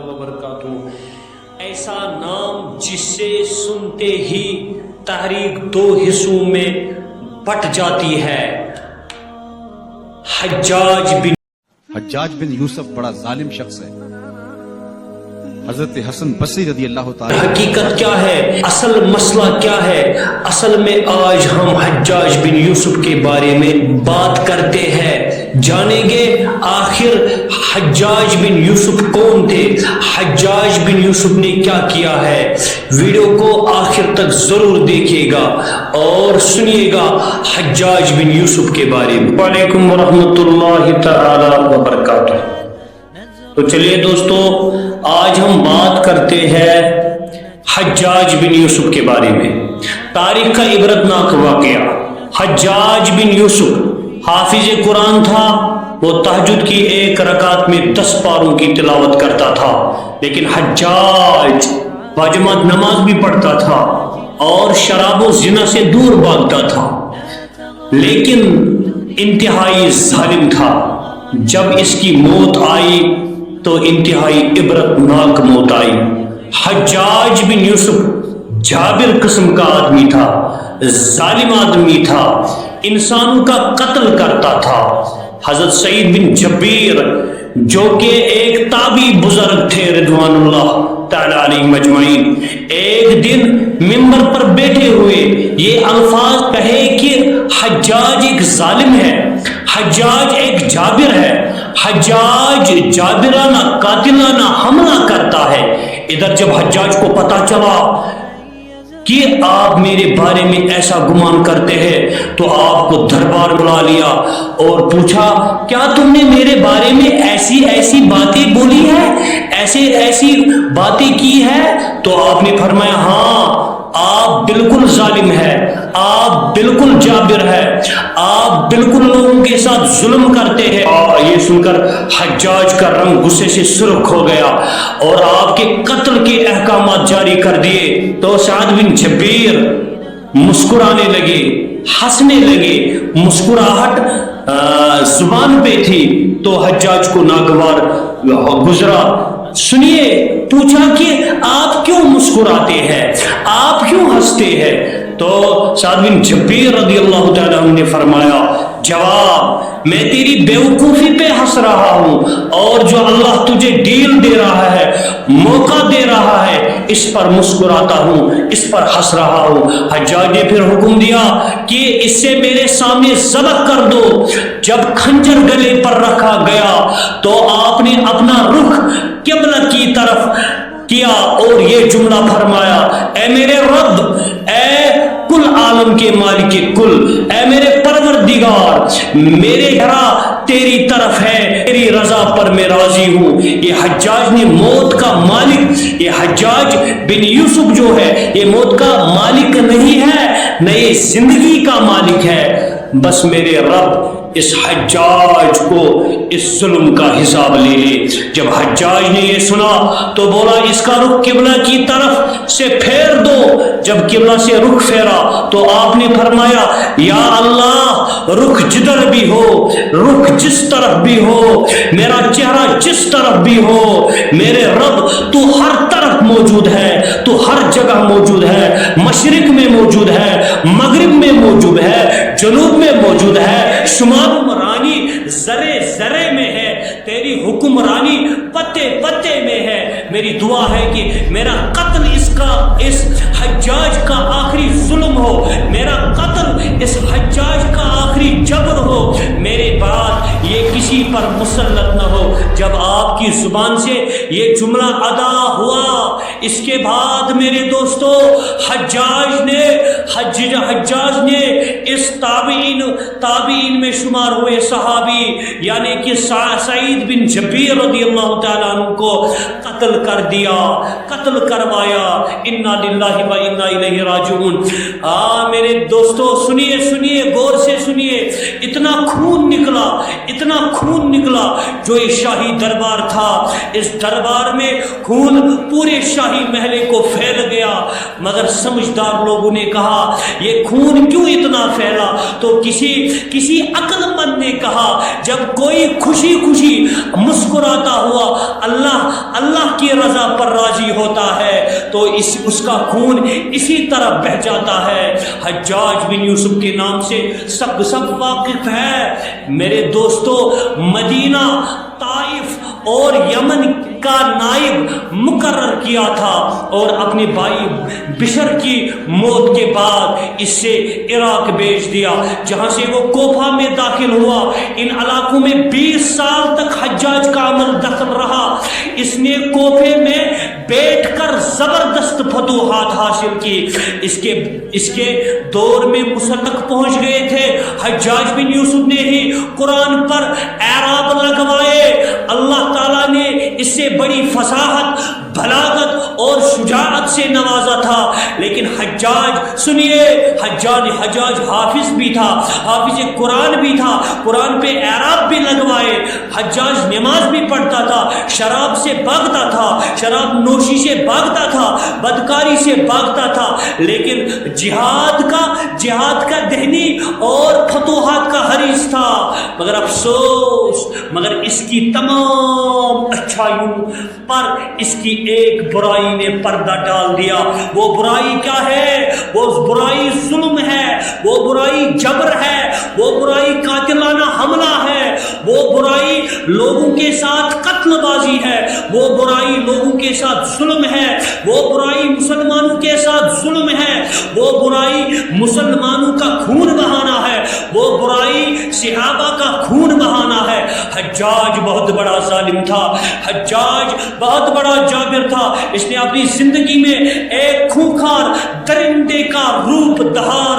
وبرکاتہ. ایسا نام جس سے سنتے ہی تحریک دو حصوں میں بٹ جاتی ہے. حجاج بن یوسف بڑا ظالم شخص ہے. حضرت حسن بصری رضی اللہ تعالی. حقیقت کیا ہے, اصل مسئلہ کیا ہے؟ اصل میں آج ہم حجاج بن یوسف کے بارے میں بات کرتے ہیں. جانیں گے آخر حجاج بن یوسف کون تھے, حجاج بن یوسف نے کیا کیا ہے. ویڈیو کو آخر تک ضرور دیکھیے گا اور سنیے گا حجاج بن یوسف کے بارے میں. وعلیکم ورحمۃ اللہ تعالی وبرکاتہ. تو چلیے دوستو, آج ہم بات کرتے ہیں حجاج بن یوسف کے بارے میں. تاریخ کا عبرتناک واقعہ. حجاج بن یوسف حافظ قرآن تھا. وہ تہجد کی ایک رکعت میں 10 پاروں کی تلاوت کرتا تھا. لیکن حجاج باجماعت نماز بھی پڑھتا تھا اور شراب و زنا سے دور بھاگتا تھا, لیکن انتہائی ظالم تھا. جب اس کی موت آئی تو انتہائی عبرتناک موت آئی. حجاج بن یوسف جابر قسم کا آدمی تھا, ظالم آدمی تھا, انسانوں کا قتل کرتا تھا. حضرت سعید بن جبیر جو کہ ایک تابعی بزرگ تھے رضوان اللہ تعالی علیہم اجمعین, ایک دن منبر پر بیٹھے ہوئے یہ الفاظ کہے کہ حجاج ایک ظالم ہے, حجاج ایک جابر ہے, حجاج جابرانہ قاتلانہ حملہ کرتا ہے. ادھر جب حجاج کو پتا چلا کہ آپ میرے بارے میں ایسا گمان کرتے ہیں تو آپ کو دربار بلا لیا اور پوچھا کیا تم نے میرے بارے میں ایسی ایسی باتیں بولی ہے, ایسی باتیں کی ہے؟ تو آپ نے فرمایا ہاں آپ بالکل ظالم ہے, آپ بالکل جابر ہے, آپ بالکل لوگوں کے ساتھ ظلم کرتے ہیں. یہ سن کر حجاج کا رنگ غصے سے سرخ ہو گیا اور آپ کے قتل کے احکامات جاری کر دیے. تو سعد بن جبیر مسکرانے لگے, ہنسنے لگے, مسکراہٹ زبان پہ تھی. تو حجاج کو ناگوار گزرا. سنیے, پوچھا کہ آپ کیوں مسکراتے ہیں, آپ کیوں ہنستے ہیں؟ تو سعد بن جبیر رضی اللہ تعالی عنہ نے فرمایا جواب, میں تیری بیوقوفی پہ ہنس رہا ہوں اور جو اللہ تجھے ڈیل دے رہا ہے, موقع دے رہا ہے, اس پر مسکراتا ہوں, اس پر ہنس رہا ہوں. حجاج نے پھر حکم دیا کہ اس سے میرے سامنے ذبح کر دو. جب خنجر گلے پر رکھا گیا تو آپ نے اپنا رخ قبلہ کی طرف کیا اور یہ جملہ فرمایا, اے میرے رب, اے کل عالم کے مالک کل, اے میرے پروردگار, میرے چہرہ تیری طرف ہے, تیری رضا پر میں راضی ہوں. یہ حجاج نے موت کا مالک, یہ حجاج بن یوسف جو ہے یہ موت کا مالک نہیں ہے, نہ یہ زندگی کا مالک ہے. بس میرے رب اس حجاج کو اس ظلم کا حساب لے لے. جب حجاج نے یہ سنا تو بولا اس کا رخ قبلہ کی طرف سے پھیر دو. جب قبلہ سے رخ پھیرا تو آپ نے فرمایا یا اللہ, رخ جدھر بھی ہو, رخ جس طرف بھی ہو, میرا چہرہ جس طرف بھی ہو, میرے رب تو ہر طرف موجود ہے, تو ہر جگہ موجود ہے, مشرق میں موجود ہے, مغرب میں موجود ہے, جنوب میں موجود ہے, حکمرانی ذرے ذرے میں ہے, تیری حکمرانی پتے پتے میں ہے. میری دعا ہے کہ میرا قتل اس حجاج کا آخری ظلم ہو, میرا قتل اس حجاج کا آخری جبر ہو, میرے بعد یہ کسی پر مسلط نہ ہو. جب آپ کی زبان سے یہ جملہ ادا ہوا, اس کے بعد میرے دوستو حجاج نے اس تابعین میں شمار ہوئے صحابی یعنی کہ سعید بن جبیر رضی اللہ تعالیٰ عنہ کو قتل کر دیا, قتل کروایا. انا للہ و انا الیہ راجعون. میرے دوستو سنیے, غور سے سنیے. اتنا خون نکلا جو یہ شاہی دربار تھا, اس دربار میں خون پورے شاہی محلے کو پھیل گیا. مگر سمجھدار لوگوں نے کہا یہ خون کیوں اتنا پھیلا؟ تو کسی عقل مند نے کہا جب کوئی خوشی مسکراتا ہوا اللہ کی رضا پر راضی ہوتا ہے تو اس کا خون اسی طرح بہہ جاتا ہے۔ حجاج بن یوسف کے نام سے سب واقف ہے۔ میرے دوستو، مدینہ، طائف اور یمن کا نائب مقرر کیا تھا اور اپنے بھائی بشر کی موت کے بعد اس سے عراق بھیج دیا، جہاں سے وہ کوفہ میں داخل ہوا۔ ان علاقوں میں 20 سال تک حجاج کا عمل دخل رہا۔ اس نے کوفے میں بیٹھ کر زبردست فتوحات حاصل کی۔ اس کے دور میں مسلط پہنچ گئے تھے۔ حجاج بن یوسف نے ہی قرآن پر اعراب لگوائے۔ اللہ تعالیٰ نے اس سے بڑی فصاحت، بلاغت اور شجاعت سے نوازا تھا، لیکن حجاج سنیے، حجاج حافظ بھی تھا، حافظ قرآن بھی تھا، قرآن پہ اعراب بھی لگوائے۔ حجاج نماز بھی پڑھتا تھا، شراب سے بھاگتا تھا، شراب نوشی سے بھاگتا تھا، بدکاری سے بھاگتا تھا، لیکن جہاد کا دہنی اور فتوحات کا حریص تھا۔ مگر افسوس، مگر اس کی تمام اچھائیوں پر اس کی ایک برائی نے پردہ ڈال دیا۔ وہ برائی کیا ہے؟ وہ برائی ظلم ہے، وہ برائی جبر ہے، وہ برائی قاتلانہ حملہ ہے، وہ برائی لوگوں کے ساتھ قتل بازی ہے، وہ برائی لوگوں کے ساتھ ظلم ہے، وہ برائی مسلمانوں کے ساتھ ظلم ہے، وہ برائی مسلمانوں کا خون بہانا ہے، وہ برائی صحابہ کا خون بہانا ہے۔ حجاج بہت بڑا ظالم تھا، حجاج بہت بڑا جابر تھا۔ اس نے اپنی زندگی میں ایک خونخوار درندے کا روپ دہار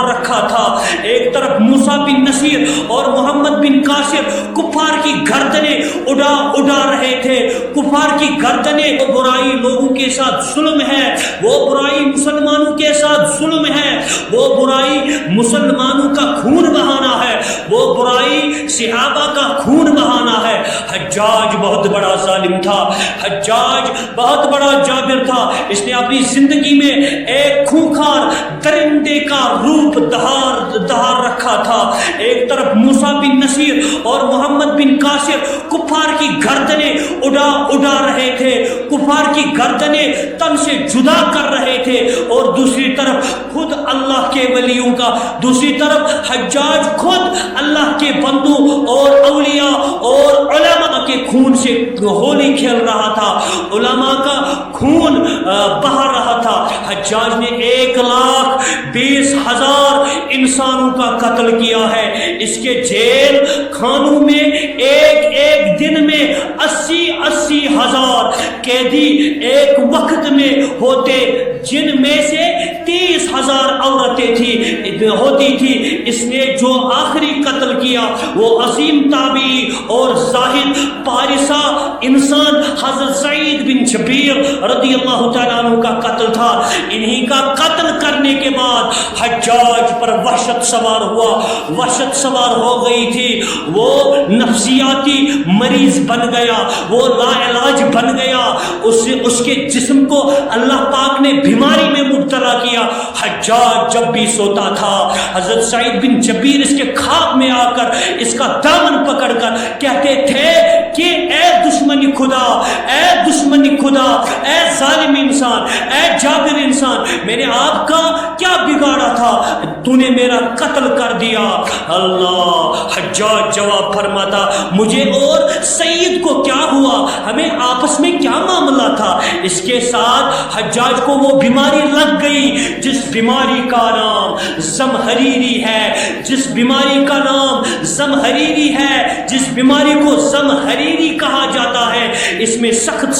رکھا تھا۔ ایک طرف موسیٰ بن نصیر اور محمد بن قاسر کفار کی گردنیں اڑا رہے تھے، کفار کی گردنیں۔ وہ برائی لوگوں کے ساتھ ظلم ہے، وہ برائی مسلمانوں کے ساتھ ظلم ہے، وہ برائی مسلمانوں کا خون بہانا ہے، وہ برائی صحابہ کا خون بہانا ہے۔ حجاج بہت بڑا ظالم تھا، حجاج بہت بڑا جابر تھا۔ اس نے اپنی زندگی میں ایک خونخوار درندے کا روپ دہار رکھا تھا۔ ایک طرف موسیٰ بن نصیر اور محمد بن قاسر کفار کی گردنیں اڑا رہے تھے، کفار کی گردنیں تن سے جدا کر رہے تھے، اور دوسری طرف خود اللہ کے ولیوں کا، دوسری طرف حجاج خود اللہ کے بندوں اور اولیاء اور علماء کے خون سے ہولی کھیل رہا تھا، علماء کا خون بہا رہا تھا۔ حجاج نے 1,20,000 انسانوں کا قتل کیا ہے۔ اس کے جیل خانوں میں ایک دن میں 80,000 قیدی ایک وقت میں ہوتے، جن میں سے 30,000 عورتیں ہوتی تھی۔ اس نے جو آخری قتل کیا وہ عظیم تابعی اور زاہد پارسا انسان حضرت سعید بن جبیر رضی اللہ تعالیٰ عنہ کا قتل تھا۔ انہی کا قتل کرنے کے بعد حجاج پر وحشت سوار ہو گئی تھی۔ وہ نفسیاتی مریض بن گیا، وہ لا علاج بن گیا، اس کے جسم کو اللہ پاک نے بیماری میں مبتلا کیا۔ حجاج جب بھی سوتا تھا، حضرت سعید بن جبیر اس کے خواب میں آ کر اس کا دامن پکڑ کر کہتے تھے کہ اے دشمن خدا، اے ظالم انسان، اے جابر انسان، میں نے آپ کا کیا بگاڑا تھا؟ تو نے میرا قتل کر دیا۔ اللہ! حجاج جواب فرماتا، مجھے اور سید کو کیا ہوا؟ ہمیں آپس میں کیا معاملہ تھا؟ اس کے ساتھ حجاج کو وہ بیماری لگ گئی جس بیماری کا نام زمہریری ہے، جس بیماری کا نام زمہریری ہے، جس بیماری کو زمہریری کہا جاتا ہے۔ اس میں سخت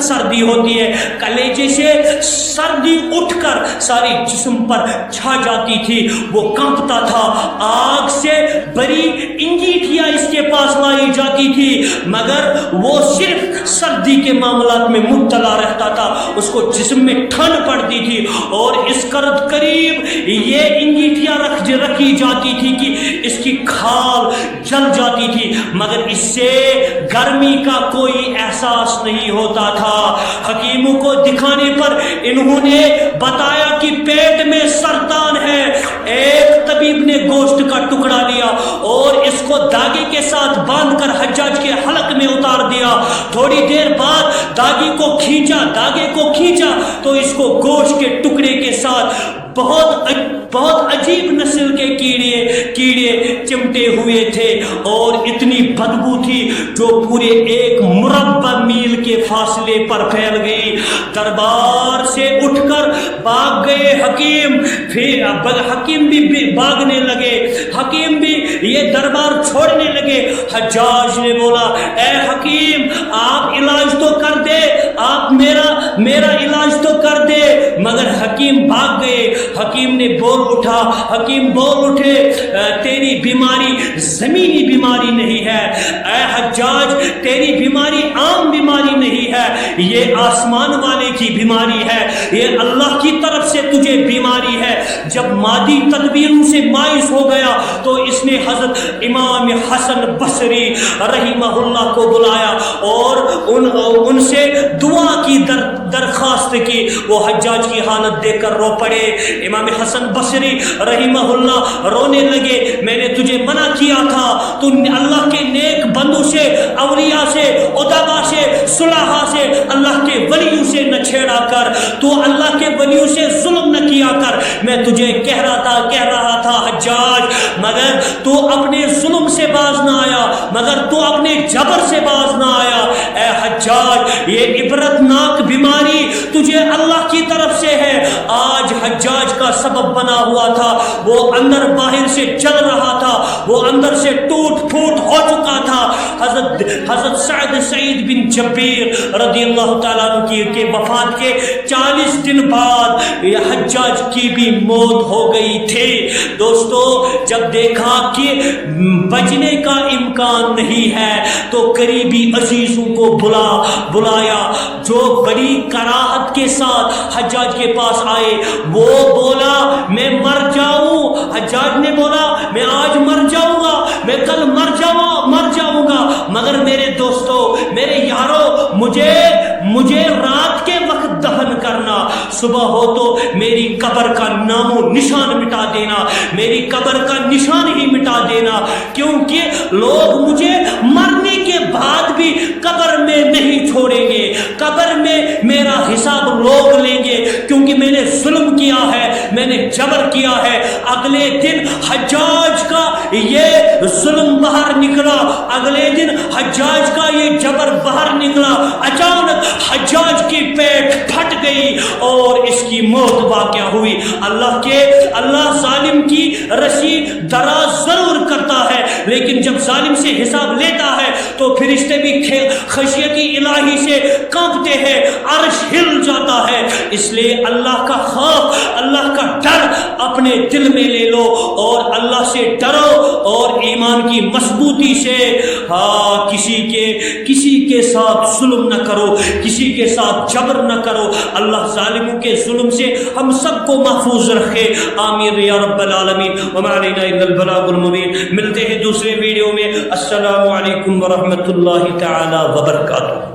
سردی ہوتی ہے، کلیجے سے سردی اٹھ کر ساری جسم پر چھا جاتی تھی، وہ کانپتا تھا، آگ سے بری انگیٹھیاں اس کے پاس لائی جاتی تھی، مگر وہ صرف سردی کے معاملات میں مبتلا رہتا تھا، اس کو جسم میں ٹھنڈ پڑتی تھی، اور اس قریب یہ انگیٹھیاں رکھی جاتی تھی کہ اس کی کھال جل جاتی تھی، مگر اس سے گرمی کا کوئی احساس نہیں ہوتا تھا۔ حکیموں کو دکھانے پر انہوں نے بتایا کہ پیٹ میں سرطان ہے۔ ایک طبیب نے گوشت کا ٹکڑا لیا اور اس کو داغے کے ساتھ باندھ کر حجاج کے حلق میں اتار دیا. تھوڑی دیر بعد داغے کو کھینچا تو اس کو گوشت کے ٹکڑے کے ساتھ بہت عجیب نسل کے کیڑے چمٹے ہوئے تھے اور اتنی بدبو تھی جو پورے 1 مربع میل کے فاصلے پر پھیل گئی. دربار سے اٹھ کر بھاگ گئے حکیم. پھر حکیم بھی بھاگنے لگے, حکیم بھی یہ دربار چھوڑنے لگے. حجاج نے بولا اے حکیم آپ علاج تو کر دے, آپ میرا علاج تو کر دے. مگر حکیم بھاگ گئے. حکیم بول اٹھے تیری بیماری زمینی بیماری نہیں ہے اے حجاج, تیری بیماری عام بیماری نہیں ہے, یہ آسمان والے کی بیماری ہے, یہ اللہ کی طرف سے تجھے بیماری ہے. جب مادی تدبیروں سے مایوس ہو گیا تو اس نے حضرت امام حسن بصری رحمہ اللہ کو بلایا اور ان سے دعا کی درخواست کی. وہ حجاج کی حالت دیکھ کر رو پڑے. امام حسن بصری رحمہ اللہ رونے لگے, میں نے تجھے منع کیا تھا تو اللہ کے نیک بندوں سے, اولیاء سے, ادبا سے, صلحاء سے, اللہ کے ولیوں سے نہ چھیڑا کر, تو اللہ کے ولیوں سے ظلم نہ کیا کر. میں تجھے کہہ رہا تھا حجاج, مگر تو اپنے ظلم سے باز نہ آیا, مگر تو اپنے جبر سے باز نہ آیا. اے حجاج یہ عبرتناک بیماری تجھے اللہ کی طرف سے ہے. آج حجاج کا سبب بنا ہوا تھا, وہ اندر باہر سے جل رہا تھا, وہ اندر سے ٹوٹ پھوٹ ہو چکا تھا. حضرت سعید بن جبیر رضی اللہ تعالیٰ عنہ کی وفات کے 40 دن بعد یہ حجاج کی بھی موت ہو گئی تھی. دوستو جب دیکھا کہ بچنے کا امکان نہیں ہے تو قریبی عزیزوں کو بلایا جو بڑی کراہت کے ساتھ حجاج کے پاس آئے. وہ بولا میں مر جاؤں. حجاج نے بولا میں آج مر جاؤں گا, میں کل مر جاؤں گا, مگر میرے دوستو, میرے یارو, مجھے رات کے وقت دفن کرنا, صبح ہو تو میری قبر کا نام و نشان مٹا دینا, میری قبر کا نشان ہی مٹا دینا, کیونکہ لوگ مجھے مرنے کے بعد بھی قبر میں نہیں چھوڑیں گے, قبر میں میرا حساب لوگ لیں گے, کیونکہ میں نے ظلم کیا ہے, میں نے جبر کیا ہے. اگلے دن حجاج کا یہ ظلم باہر نکلا, اگلے دن حجاج کا یہ جبر باہر نکلا. اچانک حجاج کی پیٹ پھٹ گئی اور اس کی موت واقع ہوئی. اللہ ظالم کی رسی دراز ضرور کرتا ہے, لیکن جب ظالم سے حساب لیتا ہے تو فرشتے بھی خشیت الہی سے کانپتے ہیں, عرش ہل جاتا ہے. اس لیے اللہ کا خوف, اللہ کا ڈر اپنے دل میں لے لو اور اللہ سے ڈرو اور ایمان کی مضبوطی سے کسی کے ساتھ ظلم نہ کرو, کسی کے ساتھ جبر نہ کرو. اللہ ظالموں کے ظلم سے ہم سب کو محفوظ رکھے, آمین یا رب العالمین. وما علینا الا البلاغ المبین. ملتے ہیں دوسرے ویڈیو میں. السلام علیکم ورحمۃ اللہ تعالی وبرکاتہ.